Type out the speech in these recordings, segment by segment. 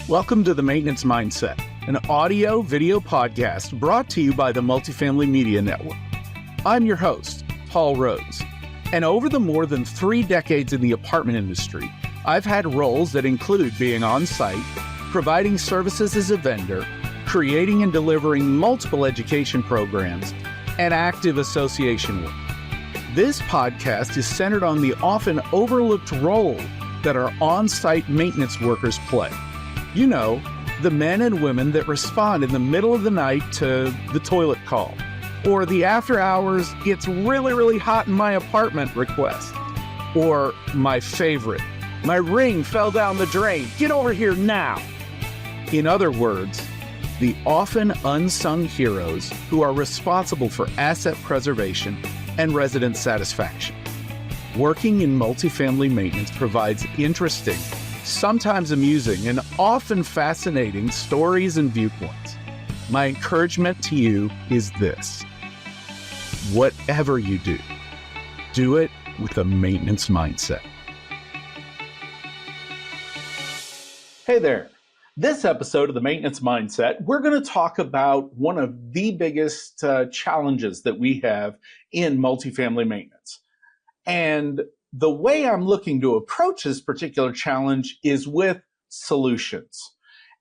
Welcome to The Maintenance Mindset, an audio-video podcast brought to you by the Multifamily Media Network. I'm your host, Paul Rhodes, and over the more than 3 decades in the apartment industry, I've had roles that include being on-site, providing services as a vendor, creating and delivering multiple education programs, and active association work. This podcast is centered on the often overlooked role that our on-site maintenance workers play. You know, the men and women that respond in the middle of the night to the toilet call, or the after hours, it's really hot in my apartment request, or my favorite, my ring fell down the drain, get over here now. In other words, the often unsung heroes who are responsible for asset preservation and resident satisfaction. Working in multifamily maintenance provides interesting, sometimes amusing, and often fascinating stories and viewpoints. My encouragement to you is this: whatever you do it with a maintenance mindset. Hey there. This episode of The Maintenance Mindset, we're going to talk about one of the biggest challenges that we have in multifamily maintenance. And the way I'm looking to approach this particular challenge is with solutions.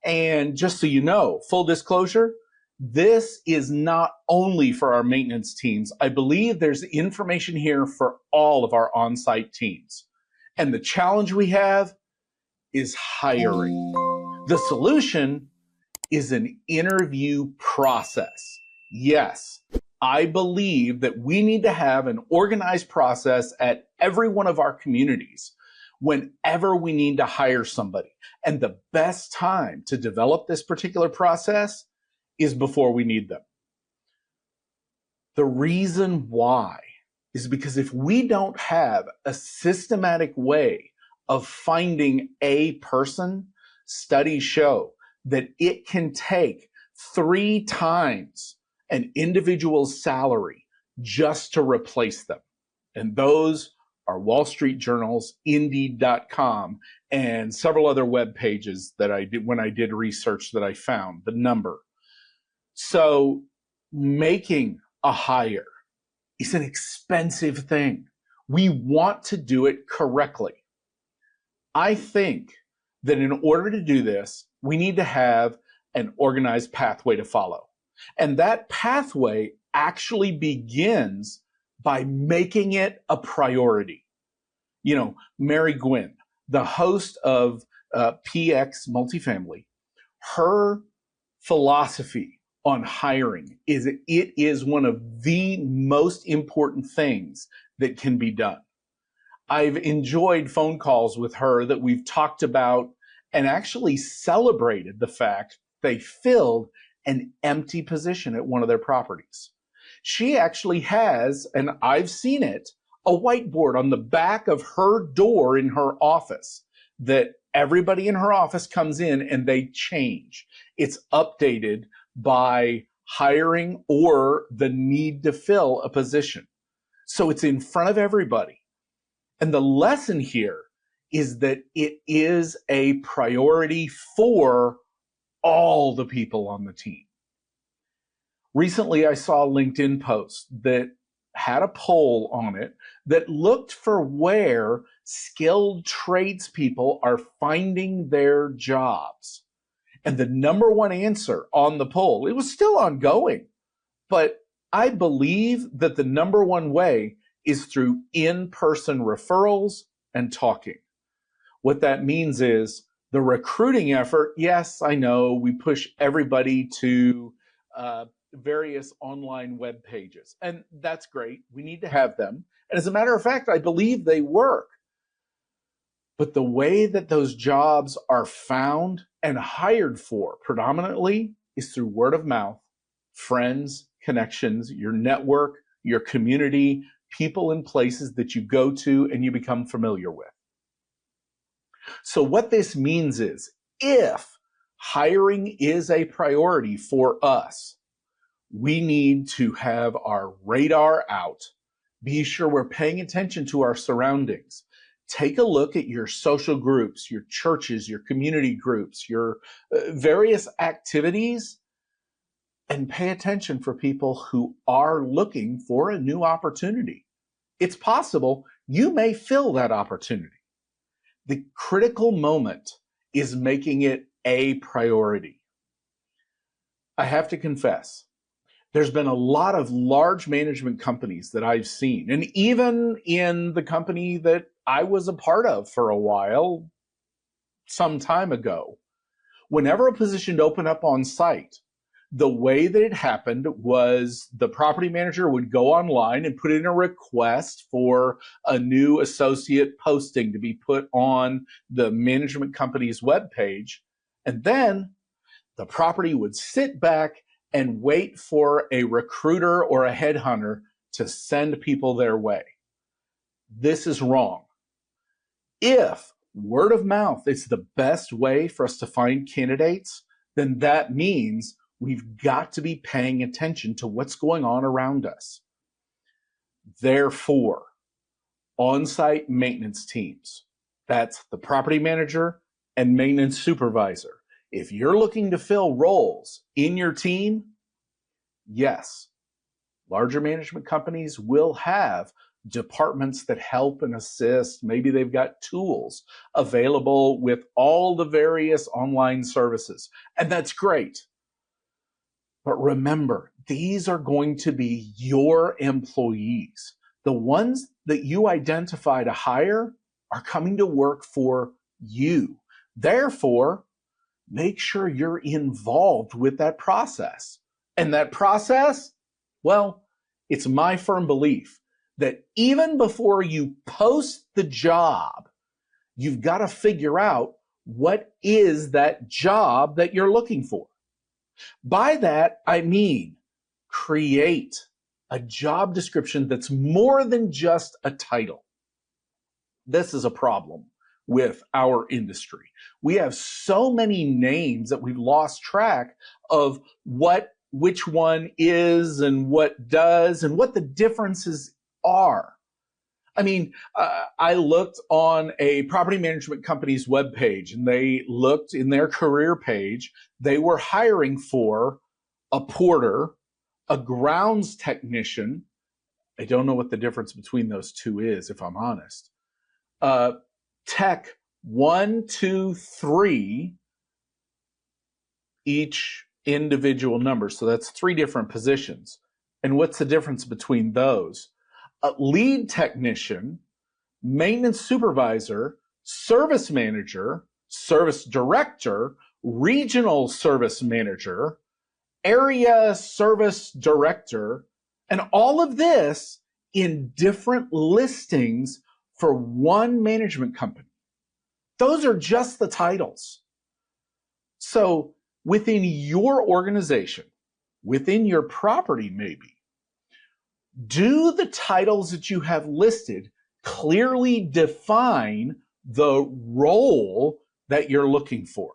And just so you know, full disclosure, this is not only for our maintenance teams. I believe there's information here for all of our on-site teams. And the challenge we have is hiring. The solution is an interview process. Yes, I believe that we need to have an organized process at every one of our communities whenever we need to hire somebody. And the best time to develop this particular process is before we need them. The reason why is because if we don't have a systematic way of finding a person, studies show that it can take 3 times an individual's salary just to replace them. And those are Wall Street Journal's, Indeed.com, and several other web pages that I did when I did research that I found the number. So making a hire is an expensive thing. We want to do it correctly. I think that in order to do this, we need to have an organized pathway to follow. And that pathway actually begins by making it a priority. You know, Mary Gwynn, the host of PX Multifamily, her philosophy on hiring is it is one of the most important things that can be done. I've enjoyed phone calls with her that we've talked about and actually celebrated the fact they filled an empty position at one of their properties. She actually has, and I've seen it, a whiteboard on the back of her door in her office that everybody in her office comes in and they change. It's updated by hiring or the need to fill a position. So it's in front of everybody. And the lesson here is that it is a priority for all the people on the team. Recently, I saw a LinkedIn post that had a poll on it that looked for where skilled tradespeople are finding their jobs. And the number one answer on the poll, it was still ongoing, but I believe that the number one way is through in-person referrals and talking. What that means is the recruiting effort, yes, I know we push everybody to various online web pages, and that's great. We need to have them. And as a matter of fact, I believe they work. But the way that those jobs are found and hired for predominantly is through word of mouth, friends, connections, your network, your community, people in places that you go to and you become familiar with. So what this means is if hiring is a priority for us, we need to have our radar out, be sure we're paying attention to our surroundings, Take a look at your social groups, your churches, your community groups, your various activities, and pay attention for people who are looking for a new opportunity. It's possible you may fill that opportunity. The critical moment is making it a priority. I have to confess, there's been a lot of large management companies that I've seen, and even in the company that I was a part of for a while, some time ago, whenever a position opened up on site, the way that it happened was the property manager would go online and put in a request for a new associate posting to be put on the management company's webpage. And then the property would sit back and wait for a recruiter or a headhunter to send people their way. This is wrong. If word of mouth is the best way for us to find candidates, then that means we've got to be paying attention to what's going on around us. Therefore, on-site maintenance teams, that's the property manager and maintenance supervisor. If you're looking to fill roles in your team, yes, larger management companies will have departments that help and assist. Maybe they've got tools available with all the various online services, and that's great. But remember, these are going to be your employees. The ones that you identify to hire are coming to work for you. Therefore, make sure you're involved with that process. And that process, well, it's my firm belief that even before you post the job, you've got to figure out what is that job that you're looking for. By that, I mean create a job description that's more than just a title. This is a problem with our industry. We have so many names that we've lost track of which one is and what does and what the differences are. I mean, I looked on a property management company's webpage, and they looked in their career page. They were hiring for a porter, a grounds technician. I don't know what the difference between those two is, if I'm honest. Tech 1, 2, 3, each individual number. So that's 3 different positions. And what's the difference between those? A lead technician, maintenance supervisor, service manager, service director, regional service manager, area service director, and all of this in different listings for one management company. Those are just the titles. So within your organization, within your property maybe, do the titles that you have listed clearly define the role that you're looking for?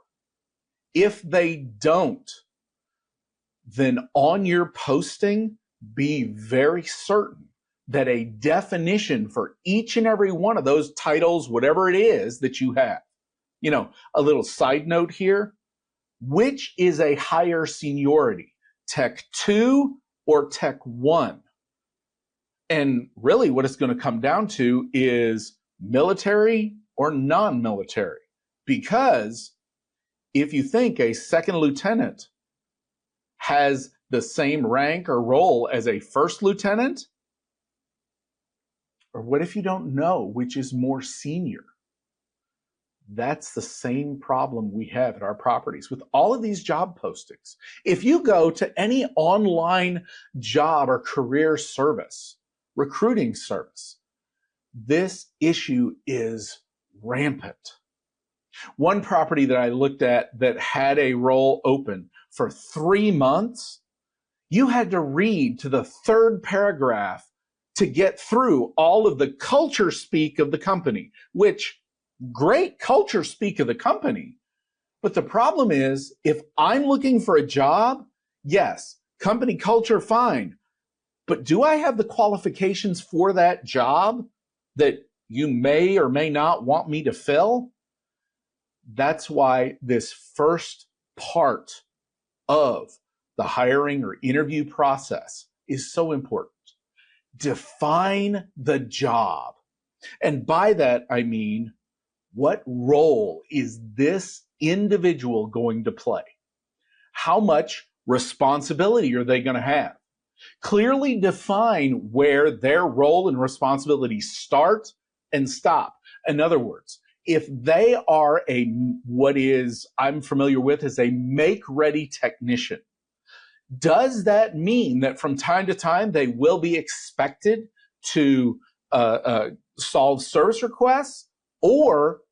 If they don't, then on your posting, be very certain that a definition for each and every one of those titles, whatever it is that you have. You know, a little side note here, which is a higher seniority, Tech 2 or Tech 1? And really what it's going to come down to is military or non-military. Because if you think a second lieutenant has the same rank or role as a first lieutenant, or what if you don't know which is more senior? That's the same problem we have at our properties with all of these job postings. If you go to any online job or career service, recruiting service, this issue is rampant. One property that I looked at that had a role open for 3 months, you had to read to the 3rd paragraph to get through all of the culture speak of the company, which great culture speak of the company. But the problem is, if I'm looking for a job, yes, company culture, fine. But do I have the qualifications for that job that you may or may not want me to fill. That's why this first part of the hiring or interview process is so important. Define the job. And by that, I mean, what role is this individual going to play? How much responsibility are they going to have? Clearly define where their role and responsibility start and stop. In other words, if they are what I'm familiar with as a make-ready technician, does that mean that from time to time they will be expected to solve service requests? Or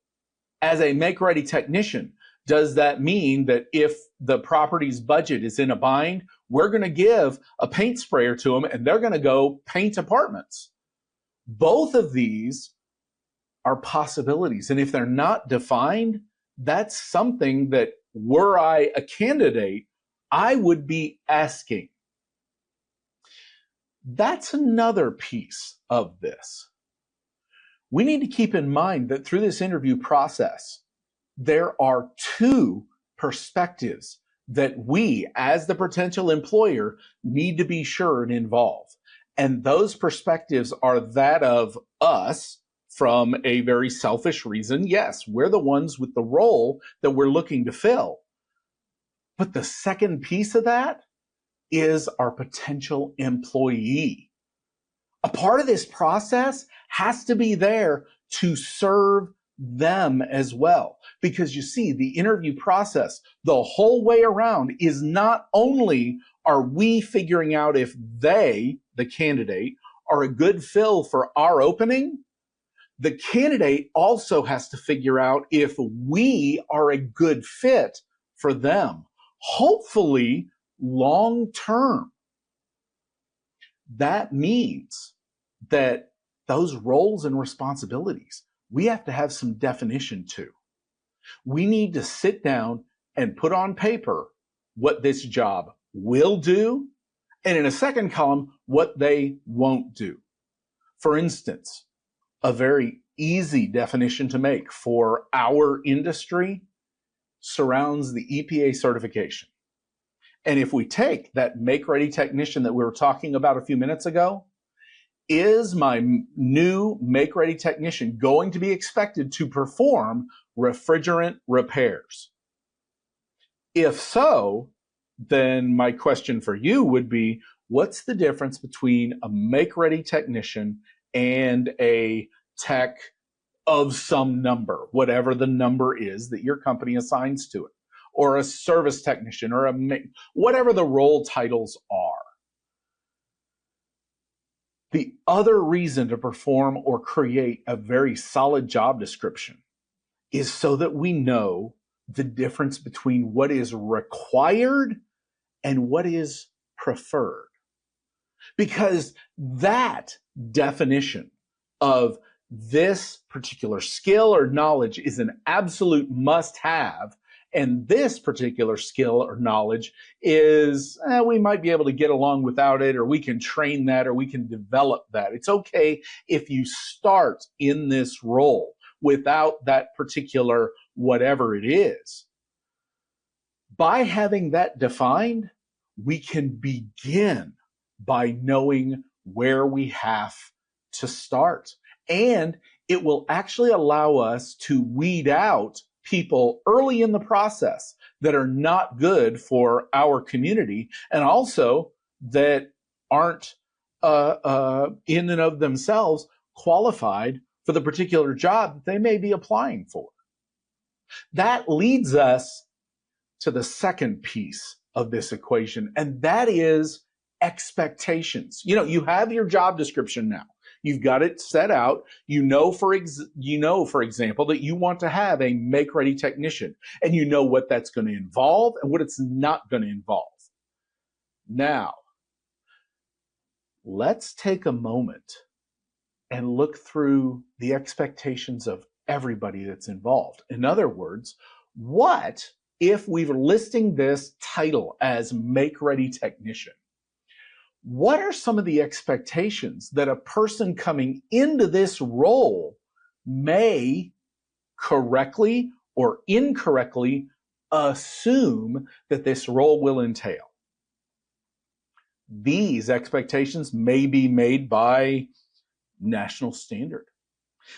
as a make-ready technician, does that mean that if the property's budget is in a bind, we're going to give a paint sprayer to them and they're going to go paint apartments? Both of these are possibilities. And if they're not defined, that's something that, were I a candidate, I would be asking. That's another piece of this. We need to keep in mind that through this interview process, there are two perspectives that we, as the potential employer, need to be sure and involve. And those perspectives are that of us from a very selfish reason. Yes, we're the ones with the role that we're looking to fill. But the second piece of that is our potential employee. A part of this process has to be there to serve them as well. Because you see, the interview process, the whole way around, is not only are we figuring out if they, the candidate, are a good fill for our opening, the candidate also has to figure out if we are a good fit for them, hopefully long term. That means that those roles and responsibilities, we have to have some definition to. We need to sit down and put on paper what this job will do, and in a second column, what they won't do. For instance, a very easy definition to make for our industry surrounds the EPA certification. And if we take that make-ready technician that we were talking about a few minutes ago, is my new make-ready technician going to be expected to perform refrigerant repairs? If so, then my question for you would be, what's the difference between a make-ready technician and a tech of some number, whatever the number is that your company assigns to it, or a service technician, or whatever the role titles are? The other reason to perform or create a very solid job description is so that we know the difference between what is required and what is preferred. Because that definition of this particular skill or knowledge is an absolute must-have, and this particular skill or knowledge is, we might be able to get along without it, or we can train that, or we can develop that. It's okay if you start in this role without that particular whatever it is. By having that defined, we can begin by knowing where we have to start. And it will actually allow us to weed out people early in the process that are not good for our community, and also that aren't in and of themselves qualified for the particular job that they may be applying for. That leads us to the second piece of this equation, and that is expectations. You have your job description now. You've got it set out. You know, for example, that you want to have a make-ready technician, and you know what that's going to involve and what it's not going to involve. Now, let's take a moment and look through the expectations of everybody that's involved. In other words, what if we were listing this title as make-ready technician? What are some of the expectations that a person coming into this role may correctly or incorrectly assume that this role will entail. These expectations may be made by national standard.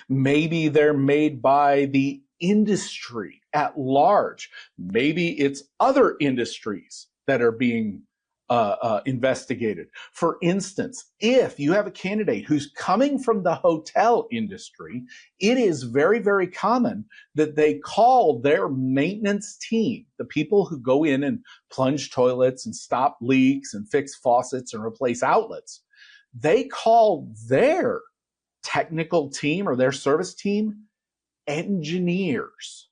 Maybe they're made by the industry at large. Maybe it's other industries that are being investigated. For instance, if you have a candidate who's coming from the hotel industry, it is very, very common that they call their maintenance team, the people who go in and plunge toilets and stop leaks and fix faucets and replace outlets, they call their technical team or their service team engineers.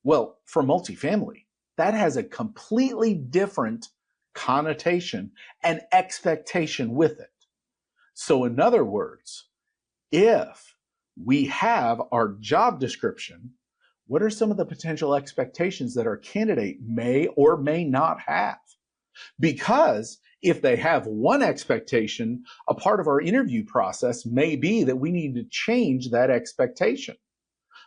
Well, for multifamily, that has a completely different connotation and expectation with it. So in other words, if we have our job description, what are some of the potential expectations that our candidate may or may not have? Because if they have one expectation, a part of our interview process may be that we need to change that expectation.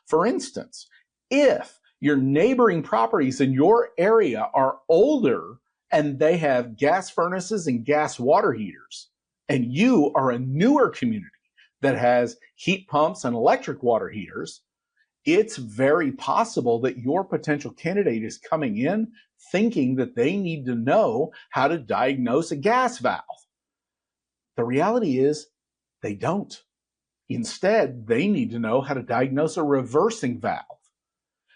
For instance, if your neighboring properties in your area are older and they have gas furnaces and gas water heaters, and you are a newer community that has heat pumps and electric water heaters, it's very possible that your potential candidate is coming in thinking that they need to know how to diagnose a gas valve. The reality is they don't. Instead, they need to know how to diagnose a reversing valve.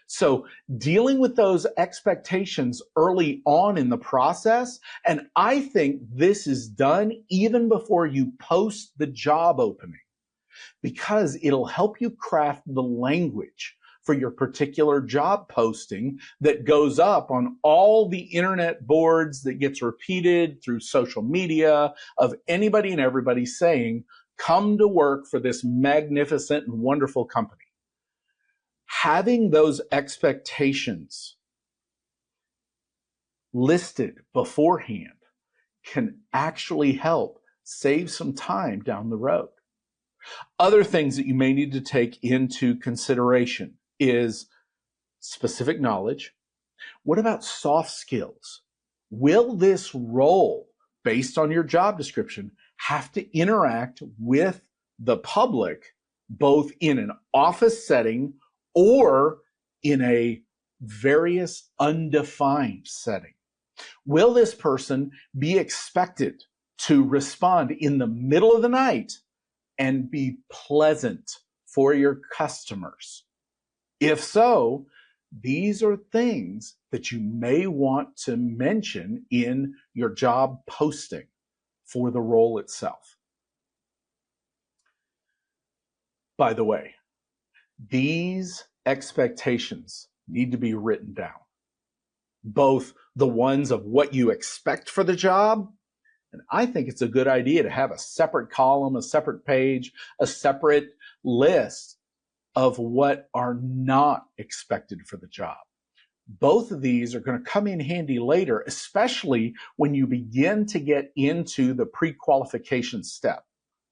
So dealing with those expectations early on in the process, and I think this is done even before you post the job opening, because it'll help you craft the language for your particular job posting that goes up on all the internet boards, that gets repeated through social media of anybody and everybody saying, come to work for this magnificent and wonderful company. Having those expectations listed beforehand can actually help save some time down the road. Other things that you may need to take into consideration is specific knowledge. What about soft skills? Will this role, based on your job description, have to interact with the public, both in an office setting or in a various undefined setting? Will this person be expected to respond in the middle of the night and be pleasant for your customers? If so, these are things that you may want to mention in your job posting for the role itself. By the way, these expectations need to be written down, both the ones of what you expect for the job, and I think it's a good idea to have a separate column, a separate page, a separate list of what are not expected for the job. Both of these are going to come in handy later, especially when you begin to get into the pre-qualification step,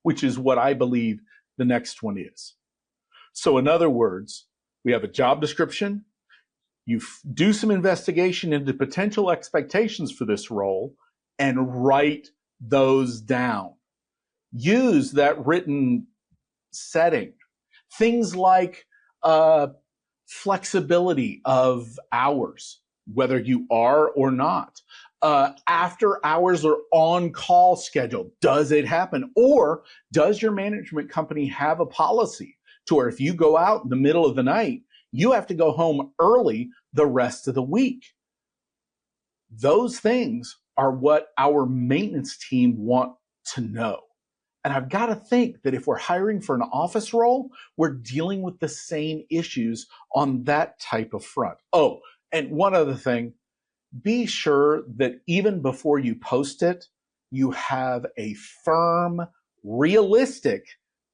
which is what I believe the next one is. So in other words, we have a job description, you do some investigation into potential expectations for this role, and write those down. Use that written setting. Things like flexibility of hours, whether you are or not. After hours or on-call schedule, does it happen? Or does your management company have a policy to where if you go out in the middle of the night, you have to go home early the rest of the week? Those things are what our maintenance team want to know. And I've got to think that if we're hiring for an office role, we're dealing with the same issues on that type of front. Oh, and one other thing, be sure that even before you post it, you have a firm, realistic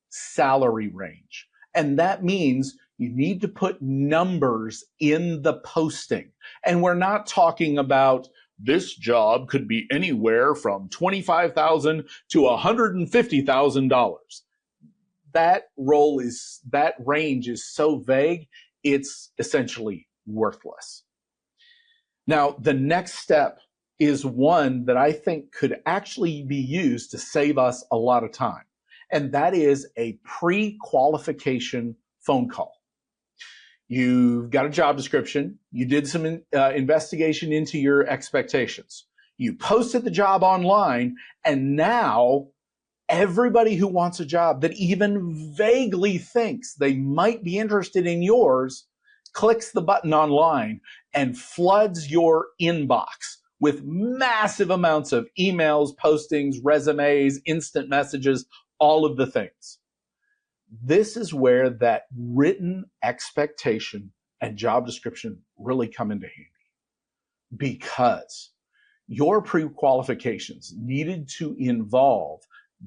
salary range. And that means you need to put numbers in the posting. And we're not talking about this job could be anywhere from $25,000 to $150,000. that range is so vague, it's essentially worthless. Now, the next step is one that I think could actually be used to save us a lot of time, and that is a pre-qualification phone call. You've got a job description. You did some investigation into your expectations. You posted the job online, and now everybody who wants a job that even vaguely thinks they might be interested in yours clicks the button online and floods your inbox with massive amounts of emails, postings, resumes, instant messages, all of the things. This is where that written expectation and job description really come into handy, because your pre-qualifications needed to involve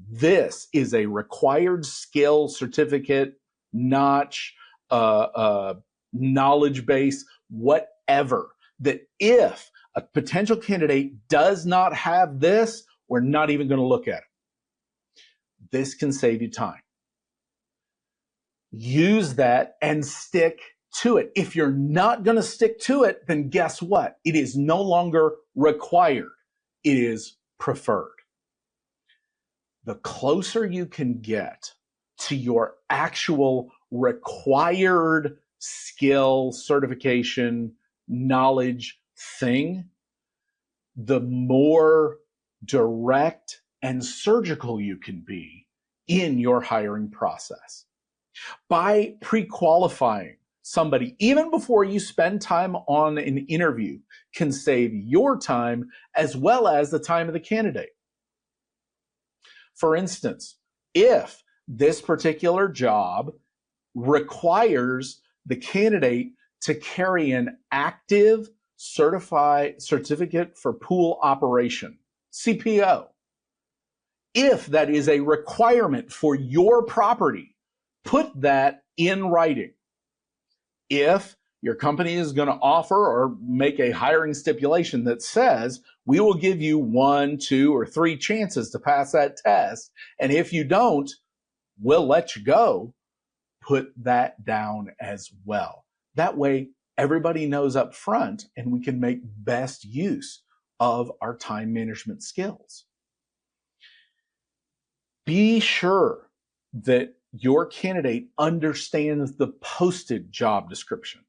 this is a required skill certificate, notch, knowledge base, whatever, that if a potential candidate does not have this, we're not even going to look at it. This can save you time. Use that and stick to it. If you're not going to stick to it, then guess what? It is no longer required. It is preferred. The closer you can get to your actual required skill, certification, knowledge thing, the more direct and surgical you can be in your hiring process. By pre-qualifying somebody, even before you spend time on an interview, can save your time as well as the time of the candidate. For instance, if this particular job requires the candidate to carry an active certificate for pool operation, CPO, if that is a requirement for your property, put that in writing. If your company is going to offer or make a hiring stipulation that says, we will give you 1, 2, or 3 chances to pass that test, and if you don't, we'll let you go, put that down as well. That way, everybody knows up front, and we can make best use of our time management skills. Be sure that your candidate understands the posted job description.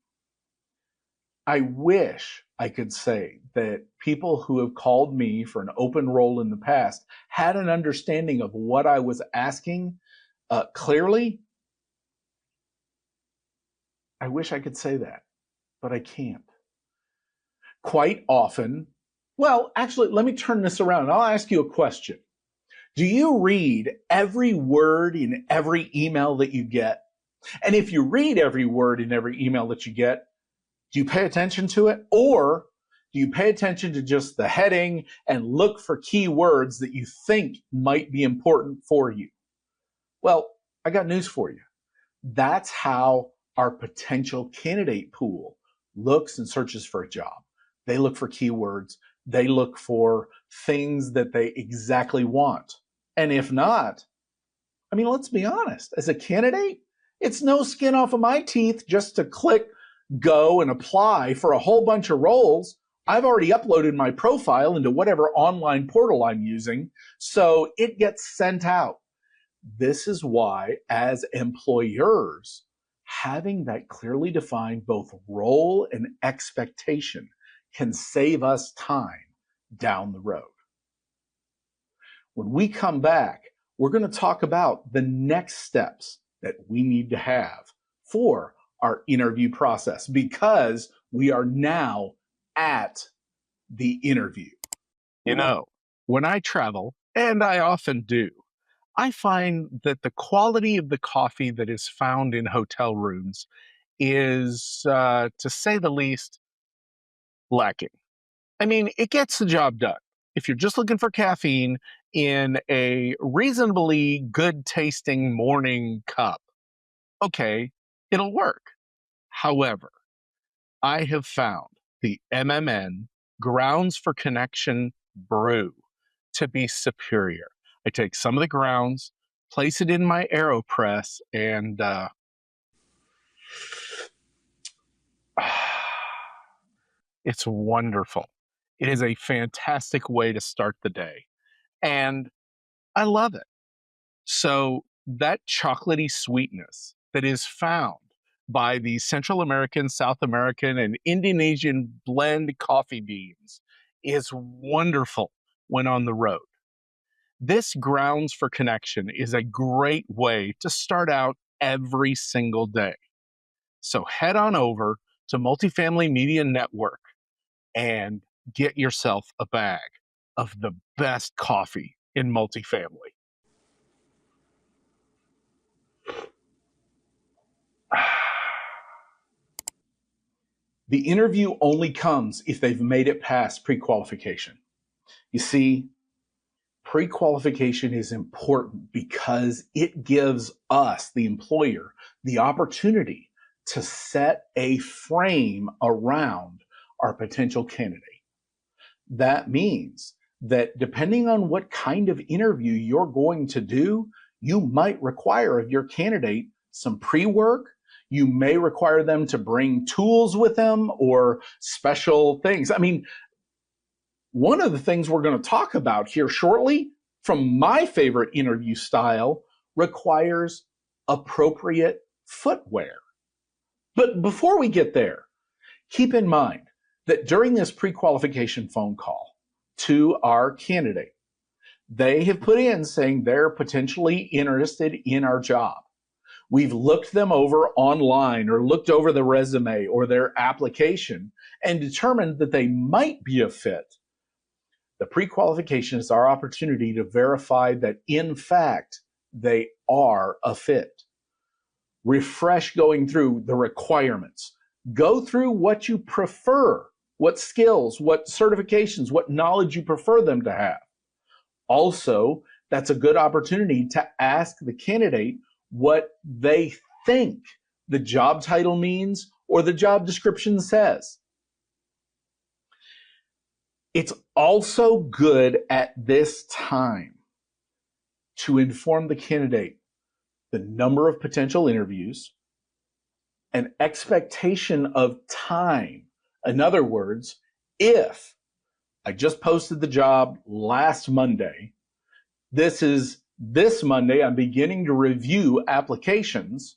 I wish I could say that people who have called me for an open role in the past had an understanding of what I was asking clearly. I wish I could say that, but I can't. Quite often, well, actually, let me turn this around and I'll ask you a question. Do you read every word in every email that you get? And if you read every word in every email that you get, do you pay attention to it? Or do you pay attention to just the heading and look for key words that you think might be important for you? Well, I got news for you. That's how our potential candidate pool looks and searches for a job. They look for keywords. They look for things that they exactly want. And if not, I mean, let's be honest, as a candidate, it's no skin off of my teeth just to click go and apply for a whole bunch of roles. I've already uploaded my profile into whatever online portal I'm using, so it gets sent out. This is why, as employers, having that clearly defined both role and expectation can save us time down the road. When we come back, we're going to talk about the next steps that we need to have for our interview process, because we are now at the interview. You know, when I travel, and I often do, I find that the quality of the coffee that is found in hotel rooms is, to say the least, lacking. I mean, it gets the job done. If you're just looking for caffeine in a reasonably good tasting morning cup, okay, it'll work. However, I have found the MMN Grounds for Connection brew to be superior. I take some of the grounds, place it in my AeroPress, and it's wonderful. It is a fantastic way to start the day, and I love it. So that chocolatey sweetness that is found by the Central American, South American, and Indonesian blend coffee beans is wonderful when on the road. This grounds for connection is a great way to start out every single day. So head on over to Multifamily Media Network and get yourself a bag of the best coffee in multifamily. The interview only comes if they've made it past pre-qualification. You see, pre-qualification is important because it gives us, the employer, the opportunity to set a frame around our potential candidate. That means that depending on what kind of interview you're going to do, you might require of your candidate some pre-work. You may require them to bring tools with them or special things. I mean, one of the things we're going to talk about here shortly, from my favorite interview style, requires appropriate footwear. But before we get there, keep in mind that during this pre-qualification phone call to our candidate, they have put in saying they're potentially interested in our job. We've looked them over online or looked over the resume or their application and determined that they might be a fit. The pre-qualification is our opportunity to verify that, in fact, they are a fit. Refresh going through the requirements. Go through what you prefer, what skills, what certifications, what knowledge you prefer them to have. Also, that's a good opportunity to ask the candidate what they think the job title means or the job description says. It's also good at this time to inform the candidate the number of potential interviews, an expectation of time. In other words, if I just posted the job last Monday, this Monday, I'm beginning to review applications.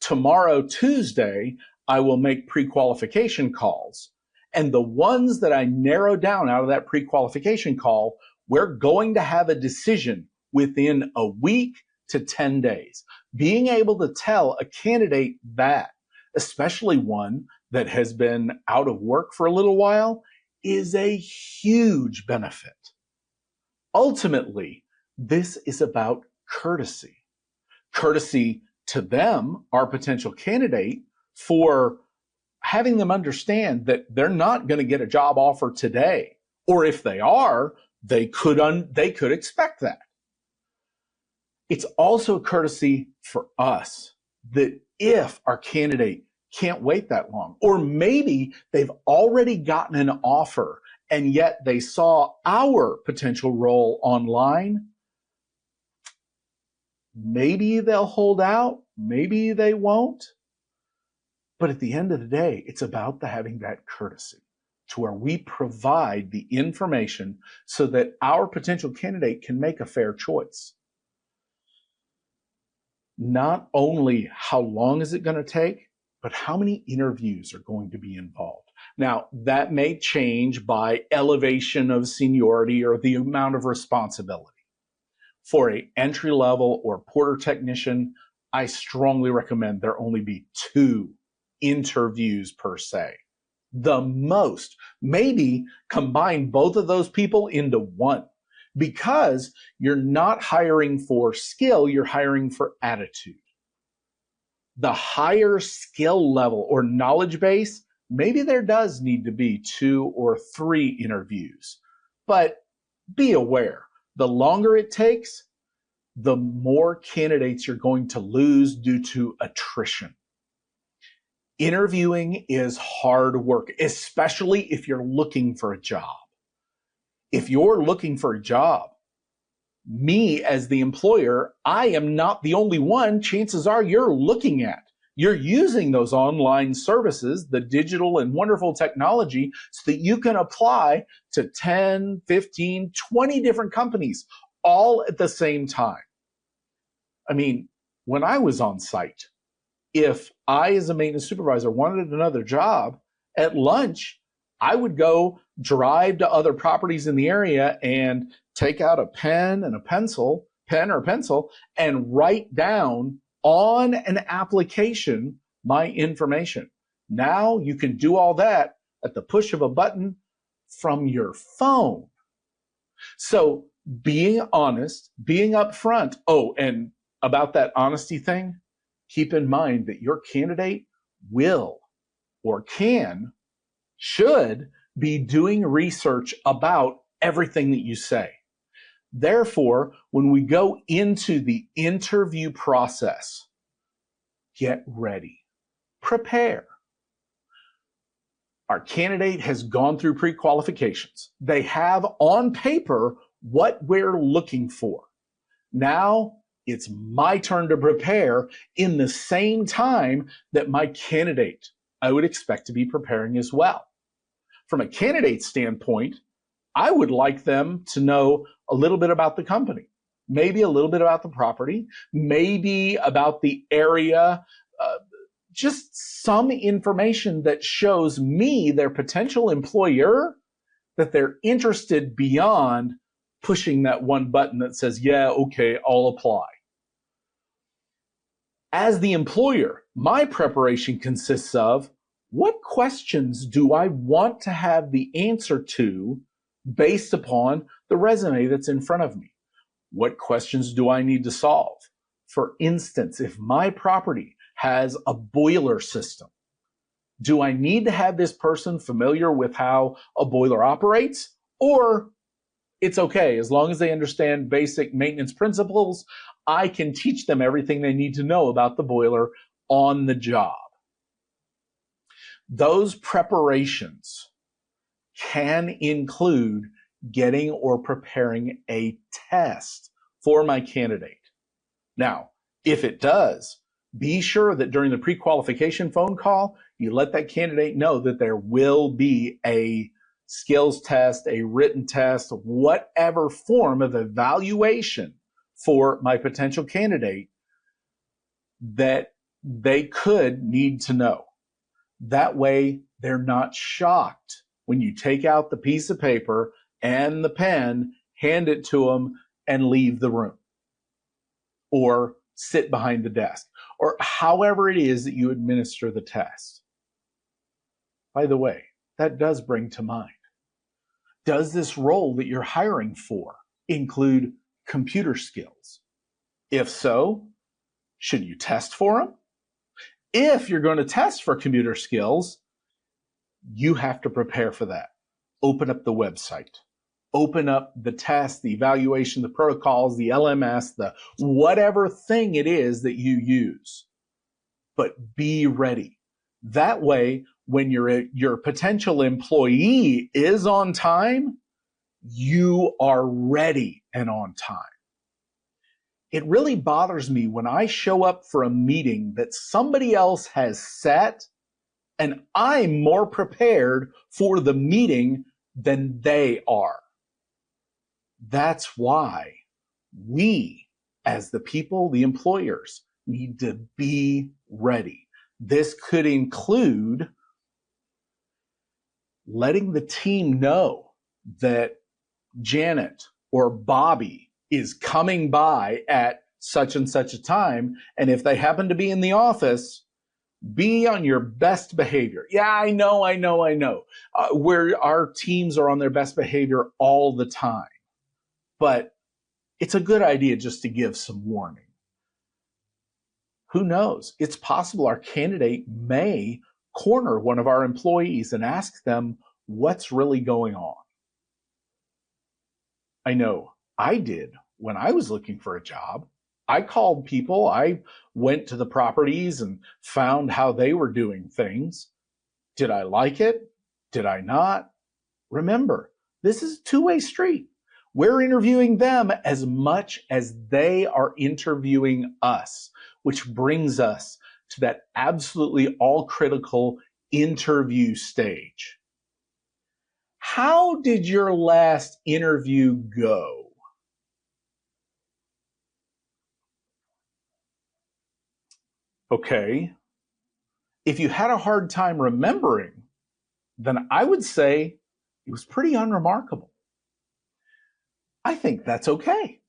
Tomorrow, Tuesday, I will make pre-qualification calls. And the ones that I narrow down out of that pre-qualification call, we're going to have a decision within a week to 10 days. Being able to tell a candidate that, especially one that has been out of work for a little while, is a huge benefit. Ultimately, this is about courtesy. Courtesy to them, our potential candidate, for having them understand that they're not going to get a job offer today. Or if they are, they could expect that. It's also a courtesy for us that if our candidate can't wait that long, or maybe they've already gotten an offer and yet they saw our potential role online, maybe they'll hold out, maybe they won't. But at the end of the day, it's about having that courtesy to where we provide the information so that our potential candidate can make a fair choice. Not only how long is it going to take, but how many interviews are going to be involved. Now, that may change by elevation of seniority or the amount of responsibility. For an entry level or porter technician, I strongly recommend there only be 2 interviews per se. The most, maybe combine both of those people into one, because you're not hiring for skill, you're hiring for attitude. The higher skill level or knowledge base, maybe there does need to be 2 or 3 interviews. But be aware, the longer it takes, the more candidates you're going to lose due to attrition. Interviewing is hard work, especially if you're looking for a job. If you're looking for a job, Me as the employer, I am not the only one chances are you're looking at. You're using those online services, the digital and wonderful technology, so that you can apply to 10, 15, 20 different companies all at the same time. I mean, when I was on site, if I, as a maintenance supervisor, wanted another job at lunch, I would go drive to other properties in the area and take out a pen and a pencil, pen or pencil, and write down on an application my information. Now you can do all that at the push of a button from your phone. So being honest, being upfront. Oh, and about that honesty thing, keep in mind that your candidate will or can, should be doing research about everything that you say. Therefore, when we go into the interview process, get ready, prepare. Our candidate has gone through pre-qualifications. They have on paper what we're looking for. Now it's my turn to prepare in the same time that my candidate, I would expect to be preparing as well. From a candidate standpoint, I would like them to know a little bit about the company, maybe a little bit about the property, maybe about the area, just some information that shows me, their potential employer, that they're interested beyond pushing that one button that says, yeah, okay, I'll apply. As the employer, my preparation consists of what questions do I want to have the answer to based upon the resume that's in front of me? What questions do I need to solve? For instance, if my property has a boiler system, do I need to have this person familiar with how a boiler operates? Or it's okay, as long as they understand basic maintenance principles, I can teach them everything they need to know about the boiler on the job. Those preparations can include getting or preparing a test for my candidate. Now, if it does, be sure that during the pre-qualification phone call, you let that candidate know that there will be a skills test, a written test, whatever form of evaluation for my potential candidate that they could need to know. That way, they're not shocked when you take out the piece of paper and the pen, hand it to them, and leave the room, or sit behind the desk, or however it is that you administer the test. By the way, that does bring to mind, does this role that you're hiring for include computer skills? If so, should you test for them? If you're going to test for computer skills, you have to prepare for that. Open up the website. Open up the test, the evaluation, the protocols, the LMS, the whatever thing it is that you use. But be ready. That way, when your potential employee is on time, you are ready and on time. It really bothers me when I show up for a meeting that somebody else has set and I'm more prepared for the meeting than they are. That's why we, as the people, the employers, need to be ready. This could include letting the team know that Janet or Bobby is coming by at such and such a time, and if they happen to be in the office, be on your best behavior. Yeah, I know. Where our teams are on their best behavior all the time. But it's a good idea just to give some warning. Who knows? It's possible our candidate may corner one of our employees and ask them what's really going on. I know I did when I was looking for a job. I called people, I went to the properties and found how they were doing things. Did I like it? Did I not? Remember, this is a two-way street. We're interviewing them as much as they are interviewing us, which brings us to that absolutely all critical interview stage. How did your last interview go? Okay. If you had a hard time remembering, then I would say it was pretty unremarkable. I think that's okay,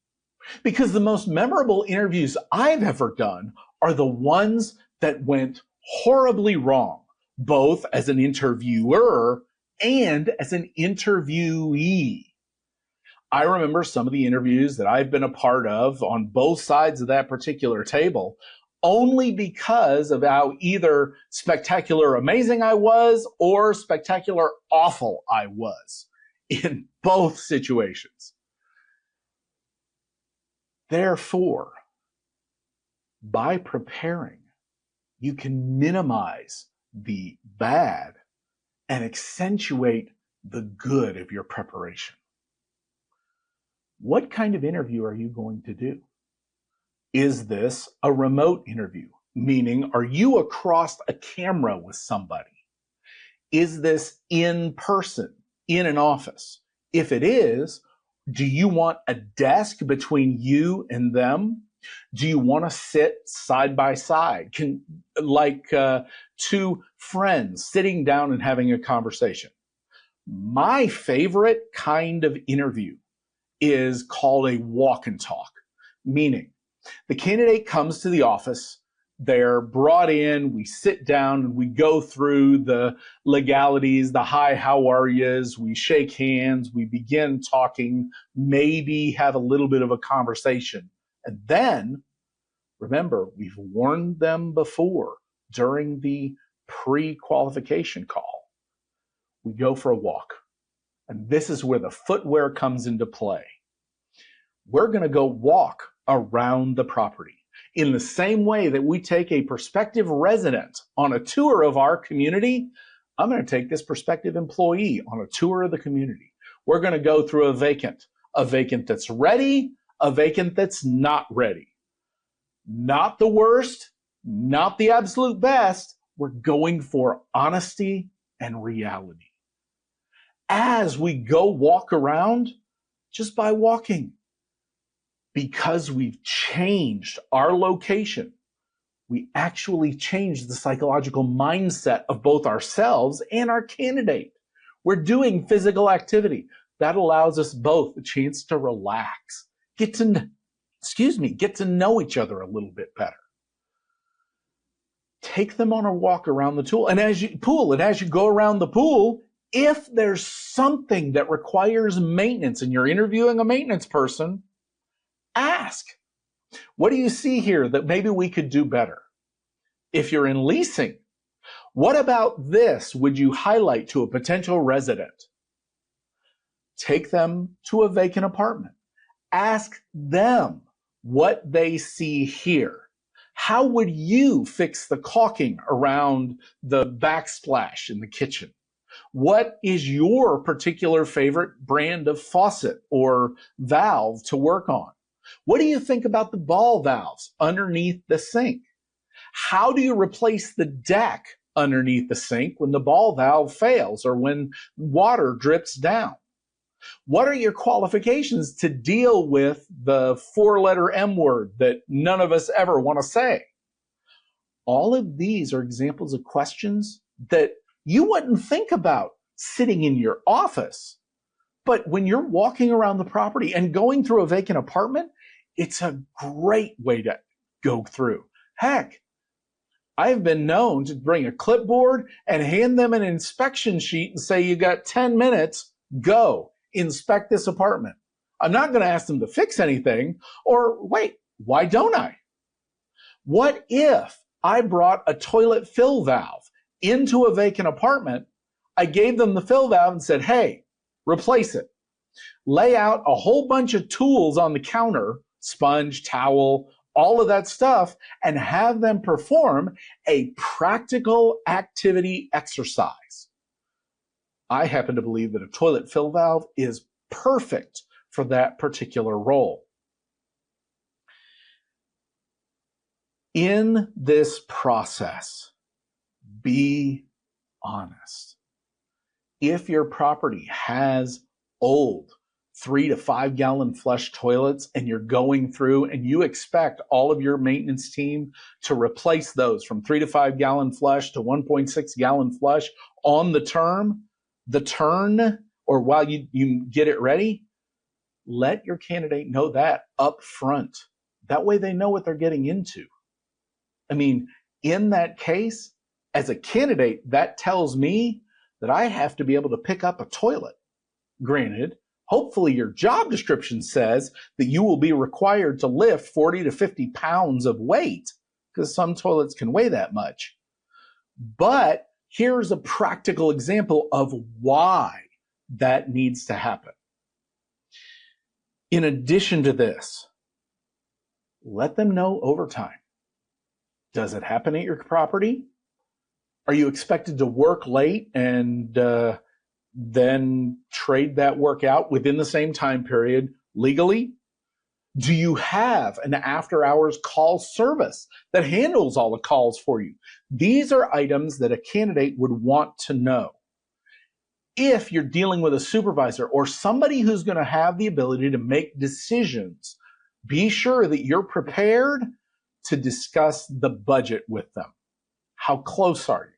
because the most memorable interviews I've ever done are the ones that went horribly wrong, both as an interviewer and as an interviewee. I remember some of the interviews that I've been a part of on both sides of that particular table only because of how either spectacular amazing I was or spectacular awful I was in both situations. Therefore, by preparing, you can minimize the bad and accentuate the good of your preparation. What kind of interview are you going to do? Is this a remote interview? Meaning, are you across a camera with somebody? Is this in person, in an office? If it is, do you want a desk between you and them? Do you want to sit side by side, like two friends sitting down and having a conversation? My favorite kind of interview is called a walk and talk, meaning the candidate comes to the office, they're brought in, we sit down and we go through the legalities, the hi, how are yous, we shake hands, we begin talking, maybe have a little bit of a conversation. And then, remember, we've warned them before during the pre-qualification call. We go for a walk. And this is where the footwear comes into play. We're going to go walk around the property in the same way that we take a prospective resident on a tour of our community. I'm going to take this prospective employee on a tour of the community. We're going to go through a vacant that's ready, a vacant that's not ready. Not the worst, not the absolute best. We're going for honesty and reality. As we go walk around, just by walking, because we've changed our location, we actually change the psychological mindset of both ourselves and our candidate. We're doing physical activity. That allows us both a chance to relax, get to know each other a little bit better. Take them on a walk around the pool. And as you go around the pool, if there's something that requires maintenance and you're interviewing a maintenance person, ask, what do you see here that maybe we could do better? If you're in leasing, what about this would you highlight to a potential resident? Take them to a vacant apartment. Ask them what they see here. How would you fix the caulking around the backsplash in the kitchen? What is your particular favorite brand of faucet or valve to work on? What do you think about the ball valves underneath the sink? How do you replace the deck underneath the sink when the ball valve fails or when water drips down? What are your qualifications to deal with the four-letter M word that none of us ever want to say? All of these are examples of questions that you wouldn't think about sitting in your office. But when you're walking around the property and going through a vacant apartment, it's a great way to go through. Heck, I've been known to bring a clipboard and hand them an inspection sheet and say, you got 10 minutes, go inspect this apartment. I'm not going to ask them to fix anything, or wait, why don't I? What if I brought a toilet fill valve into a vacant apartment? I gave them the fill valve and said, hey, replace it. Lay out a whole bunch of tools on the counter, sponge, towel, all of that stuff, and have them perform a practical activity exercise. I happen to believe that a toilet fill valve is perfect for that particular role. In this process, be honest. If your property has old 3 to 5 gallon flush toilets and you're going through and you expect all of your maintenance team to replace those from 3 to 5 gallon flush to 1.6 gallon flush on the turn, or while you get it ready, let your candidate know that up front. That way they know what they're getting into. I mean, in that case, as a candidate, that tells me that I have to be able to pick up a toilet. Granted, hopefully your job description says that you will be required to lift 40 to 50 pounds of weight, because some toilets can weigh that much. But here's a practical example of why that needs to happen. In addition to this, let them know overtime. Does it happen at your property? Are you expected to work late and then trade that work out within the same time period legally? Do you have an after-hours call service that handles all the calls for you? These are items that a candidate would want to know. If you're dealing with a supervisor or somebody who's going to have the ability to make decisions, be sure that you're prepared to discuss the budget with them. How close are you?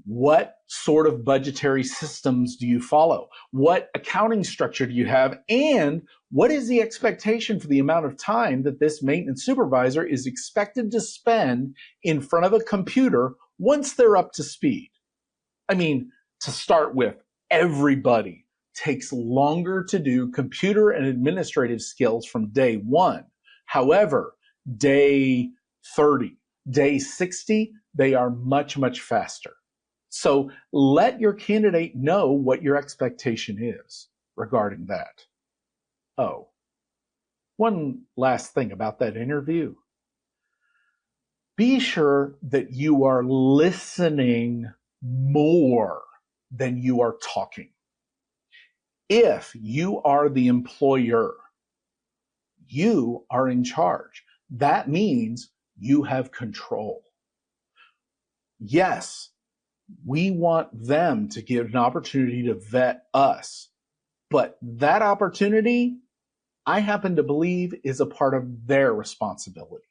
What sort of budgetary systems do you follow? What accounting structure do you have? And what is the expectation for the amount of time that this maintenance supervisor is expected to spend in front of a computer once they're up to speed? I mean, to start with, everybody takes longer to do computer and administrative skills from day one. However, day 30, day 60, they are much, much faster. So let your candidate know what your expectation is regarding that. Oh, one last thing about that interview. Be sure that you are listening more than you are talking. If you are the employer, you are in charge. That means you have control. Yes, we want them to get an opportunity to vet us, but that opportunity, I happen to believe, is a part of their responsibility.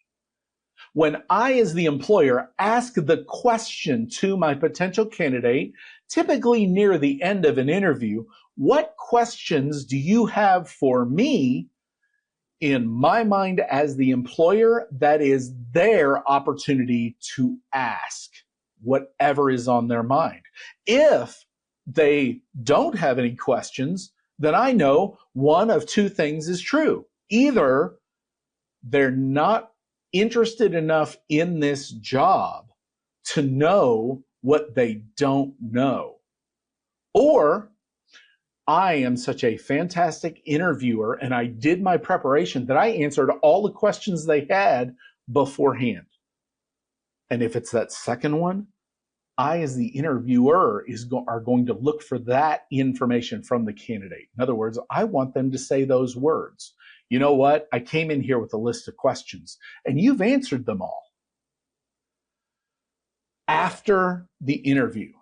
When I, as the employer, ask the question to my potential candidate, typically near the end of an interview, what questions do you have for me? In my mind, as the employer, that is their opportunity to ask whatever is on their mind. If they don't have any questions, then I know one of two things is true. Either they're not interested enough in this job to know what they don't know, or I am such a fantastic interviewer and I did my preparation that I answered all the questions they had beforehand. And if it's that second one, I, as the interviewer, are going to look for that information from the candidate. In other words, I want them to say those words. You know what? I came in here with a list of questions and you've answered them all. After the interview,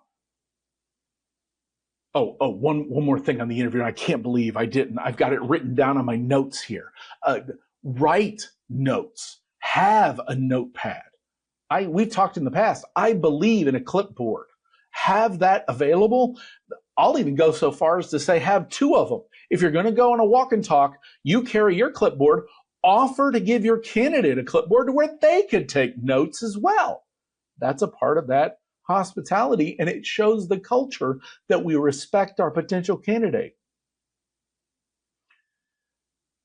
one more thing on the interview. I can't believe I didn't. I've got it written down on my notes here. Write notes. Have a notepad. We've talked in the past. I believe in a clipboard. Have that available. I'll even go so far as to say have two of them. If you're going to go on a walk and talk, you carry your clipboard. Offer to give your candidate a clipboard to where they could take notes as well. That's a part of that hospitality, and it shows the culture that we respect our potential candidate.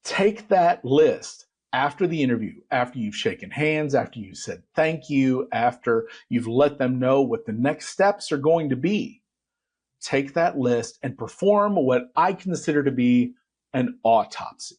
Take that list after the interview, after you've shaken hands, after you've said thank you, after you've let them know what the next steps are going to be. Take that list and perform what I consider to be an autopsy.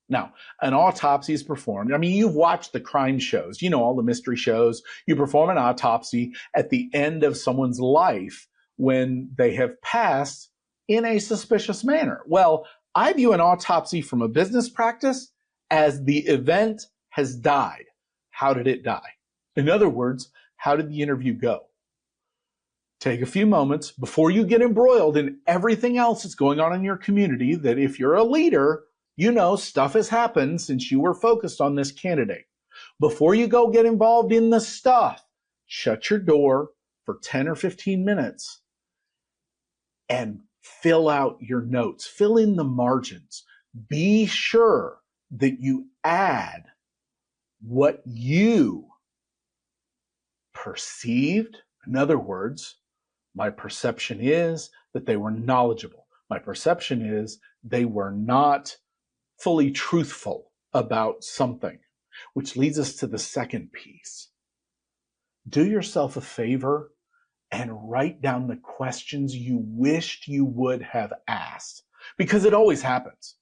Now, an autopsy is performed. I mean, you've watched the crime shows, you know, all the mystery shows. You perform an autopsy at the end of someone's life when they have passed in a suspicious manner. Well, I view an autopsy from a business practice as the event has died. How did it die? In other words, how did the interview go? Take a few moments before you get embroiled in everything else that's going on in your community, that if you're a leader, you know stuff has happened since you were focused on this candidate. Before you go get involved in the stuff, shut your door for 10 or 15 minutes and fill out your notes, fill in the margins. Be sure that you add what you perceived. In other words, my perception is that they were knowledgeable. My perception is they were not fully truthful about something, which leads us to the second piece. Do yourself a favor and write down the questions you wished you would have asked, because it always happens.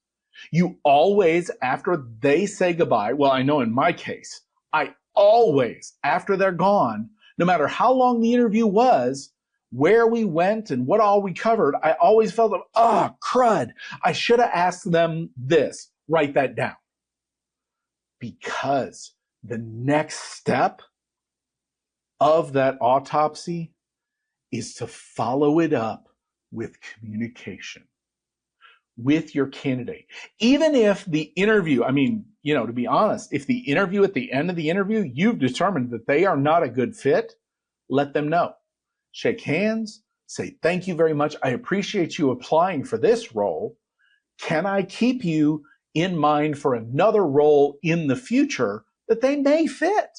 You always, after they say goodbye, well, I know in my case, I always, after they're gone, no matter how long the interview was, where we went and what all we covered, I always felt, crud, I should have asked them this. Write that down. Because the next step of that autopsy is to follow it up with communication with your candidate. Even if the interview, to be honest, if the interview at the end of the interview, you've determined that they are not a good fit, let them know. Shake hands, say, thank you very much. I appreciate you applying for this role. Can I keep you in mind for another role in the future that they may fit?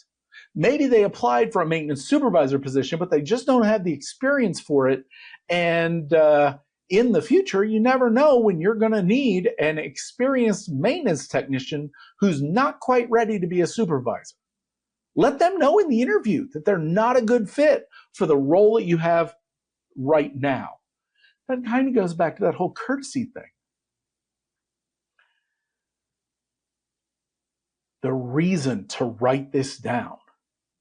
Maybe they applied for a maintenance supervisor position, but they just don't have the experience for it. And in the future, you never know when you're going to need an experienced maintenance technician who's not quite ready to be a supervisor. Let them know in the interview that they're not a good fit for the role that you have right now. That kind of goes back to that whole courtesy thing. The reason to write this down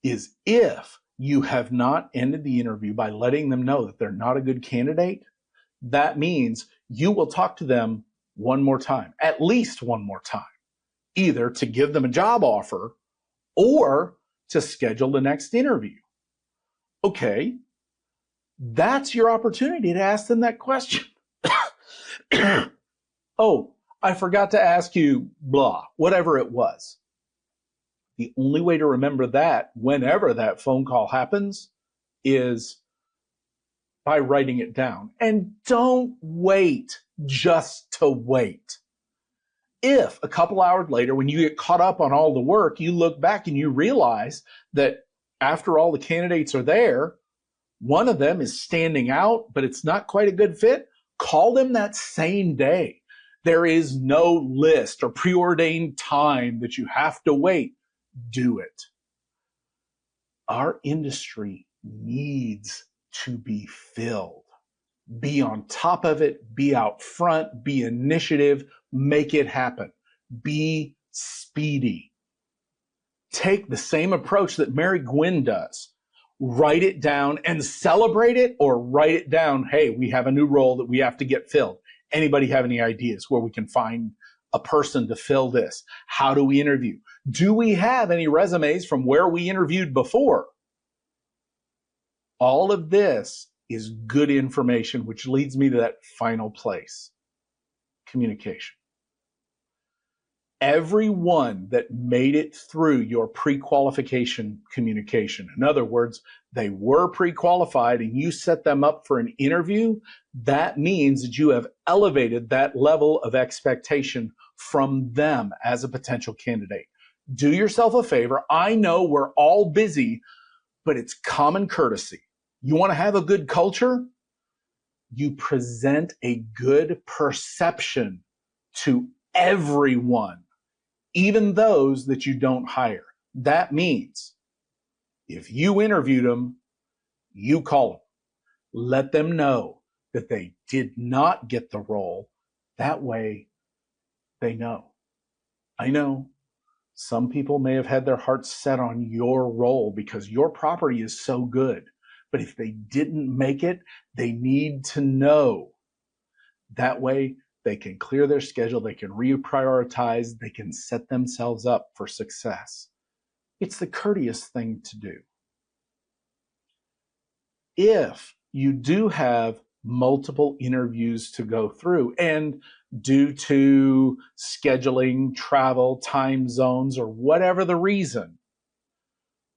is if you have not ended the interview by letting them know that they're not a good candidate, that means you will talk to them one more time, at least one more time, either to give them a job offer or to schedule the next interview. Okay, that's your opportunity to ask them that question. Oh, I forgot to ask you, blah, whatever it was. The only way to remember that whenever that phone call happens is by writing it down. And don't wait just to wait. If a couple hours later, when you get caught up on all the work, you look back and you realize that after all the candidates are there, one of them is standing out, but it's not quite a good fit, call them that same day. There is no list or preordained time that you have to wait. Do it. Our industry needs to be filled. Be on top of it, be out front, be initiative, make it happen. Be speedy. Take the same approach that Mary Gwynn does. Write it down and celebrate it, or write it down, hey, we have a new role that we have to get filled. Anybody have any ideas where we can find a person to fill this? How do we interview? Do we have any resumes from where we interviewed before? All of this is good information, which leads me to that final place, communication. Everyone that made it through your pre-qualification communication, in other words, they were pre-qualified and you set them up for an interview, that means that you have elevated that level of expectation from them as a potential candidate. Do yourself a favor. I know we're all busy, but it's common courtesy. You want to have a good culture? You present a good perception to everyone, even those that you don't hire. That means if you interviewed them, you call them. Let them know that they did not get the role. That way they know. I know some people may have had their hearts set on your role because your property is so good. But if they didn't make it, they need to know. That way they can clear their schedule, they can reprioritize, they can set themselves up for success. It's the courteous thing to do. If you do have multiple interviews to go through, and due to scheduling, travel, time zones, or whatever the reason,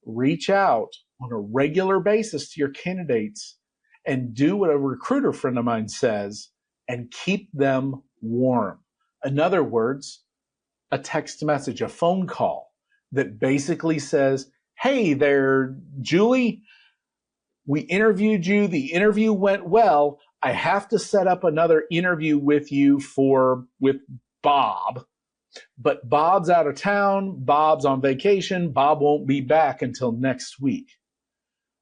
reach out on a regular basis to your candidates and do what a recruiter friend of mine says and keep them warm. In other words, a text message, a phone call that basically says, hey there, Julie, we interviewed you. The interview went well. I have to set up another interview with you with Bob, but Bob's out of town. Bob's on vacation. Bob won't be back until next week.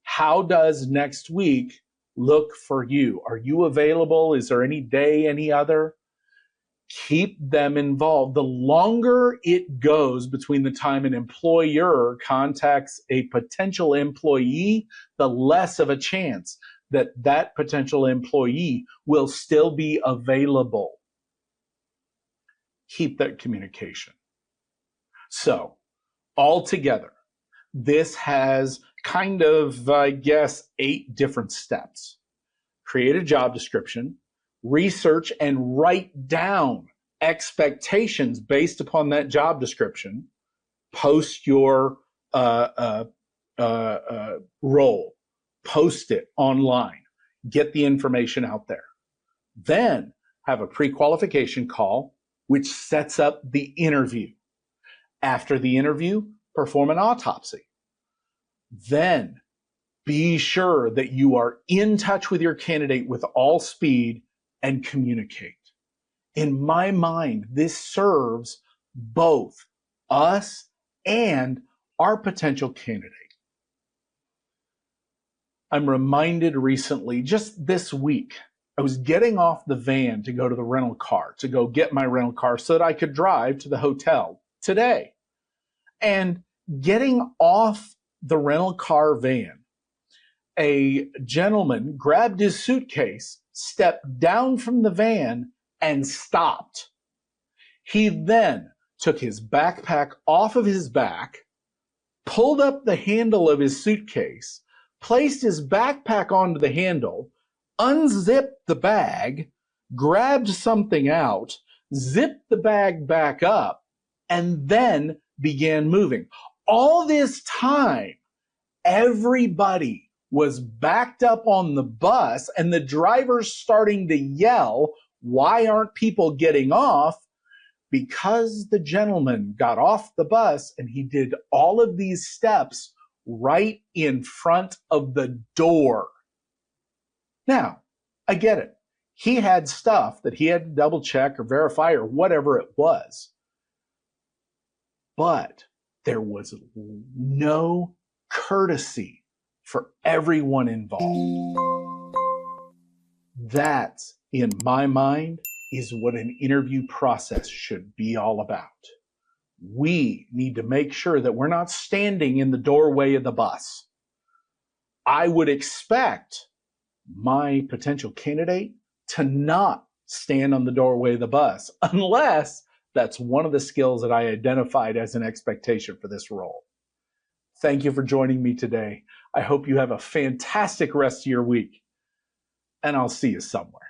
How does next week look for you? Are you available? Is there any day, any other? Keep them involved. The longer it goes between the time an employer contacts a potential employee, the less of a chance that that potential employee will still be available. Keep that communication. So, altogether, this has kind of, 8 different steps. Create a job description, research and write down expectations based upon that job description, post your role, post it online, get the information out there. Then have a pre-qualification call, which sets up the interview. After the interview, perform an autopsy. Then be sure that you are in touch with your candidate with all speed and communicate. In my mind, this serves both us and our potential candidate. I'm reminded recently, just this week, I was getting off the van to go to the rental car, to go get my rental car so that I could drive to the hotel today. And getting off the rental car van, a gentleman grabbed his suitcase, stepped down from the van, and stopped. He then took his backpack off of his back, pulled up the handle of his suitcase, placed his backpack onto the handle, unzipped the bag, grabbed something out, zipped the bag back up, and then began moving. All this time, everybody was backed up on the bus, and the driver's starting to yell, why aren't people getting off? Because the gentleman got off the bus and he did all of these steps right in front of the door. Now, I get it. He had stuff that he had to double check or verify or whatever it was. But there was no courtesy for everyone involved. That, in my mind, is what an interview process should be all about. We need to make sure that we're not standing in the doorway of the bus. I would expect my potential candidate to not stand on the doorway of the bus unless that's one of the skills that I identified as an expectation for this role. Thank you for joining me today. I hope you have a fantastic rest of your week, and I'll see you somewhere.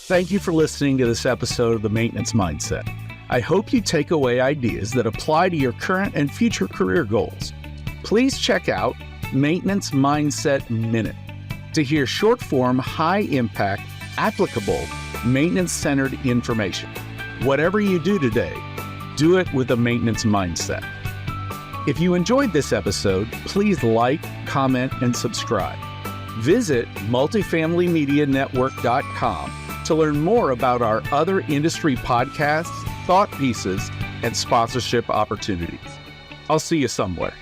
Thank you for listening to this episode of The Maintenance Mindset. I hope you take away ideas that apply to your current and future career goals. Please check out Maintenance Mindset Minute to hear short-form, high-impact, applicable, maintenance-centered information. Whatever you do today, do it with a maintenance mindset. If you enjoyed this episode, please like, comment, and subscribe. Visit multifamilymedianetwork.com to learn more about our other industry podcasts, thought pieces, and sponsorship opportunities. I'll see you somewhere.